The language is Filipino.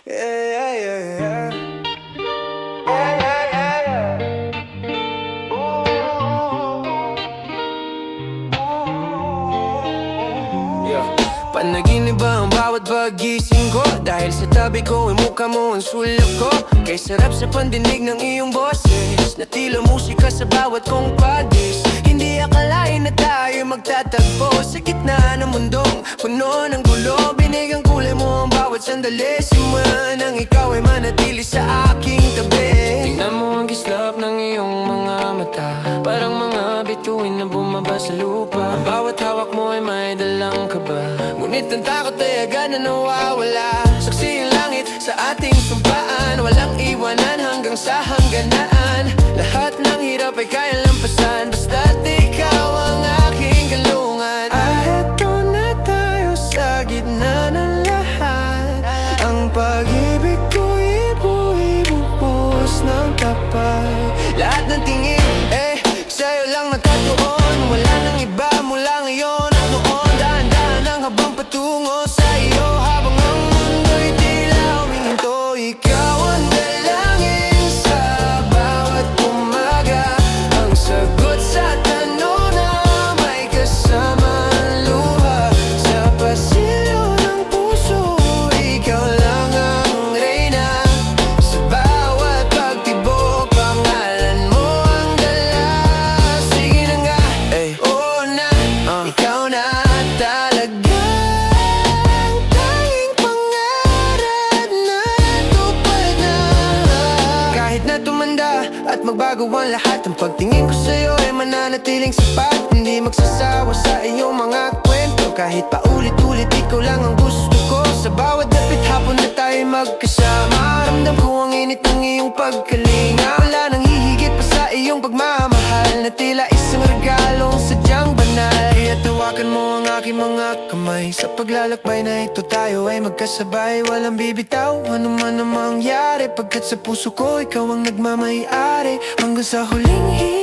Yeah, yeah, yeah, yeah, yeah, yeah. Yeah. Panaginip ba ang bawat pagising ko? Dahil sa tabi ko ay mukha mo ang sulok ko. Kay sarap sa pandinig ng iyong boses, na tila musika sa bawat kong pagis. Hindi akalain na tayo magtatagpo sa gitna ng mundong puno ng gulo. Binigang kulay mo ang bawat sandali, simula nang ikaw ay manatili sa aking tabi. Tingnan mo ang gislap ng iyong mga mata, parang mga bituin na bumaba sa lupa. Ang bawat hawak mo ay may dalang kaba, ngunit ang takot ay agad na nawawala. Saksi ang langit sa ating sumpaan, walang iwanan hanggang sa hangganaan. Lahat ng hirap ay kaya lampasan, basta't ikaw ang aking galungan. Eto na tayo sa gitna ng lahat. Ang pag-ibig ko'y ibubuhos ng tapat. Lahat ng tingin, sa'yo lang nakatuon. Wala nang iba mula ngayon at noon. Dahan-dahan ang habang patungo sa iyo, habang ang mundo'y tila humihinto. Ikaw ang dalangin sa bawat umaga, ang sagot sa tanong na may kasamang luha. Sa pasilyo ng puso, ikaw lang ang reyna. Sa bawat pagtibok, pangalan mo ang dala. Sige na nga, oo na, ikaw na talaga ang tanging pangarap na tupad na. Kahit na tumanda at magbago ang lahat, ang pagtingin ko sa'yo ay mananatiling sapat. Hindi magsasawa sa iyong mga kwento, kahit paulit-ulit ikaw lang ang gusto ko. Sa bawat dapit hapon na tayo magkasama, ramdam ko ang init ng iyong pagkalinga. Wala nang hihigit pa sa iyong pagmamahal, na tila isang regalong sadyang banal. Kaya tawakan mo ang aking mga kamay, sa paglalakbay na ito tayo ay magkasabay. Walang bibitaw, ano man ang mangyari, pagkat sa puso ko ikaw ang nagmamayari. Hanggang sa huling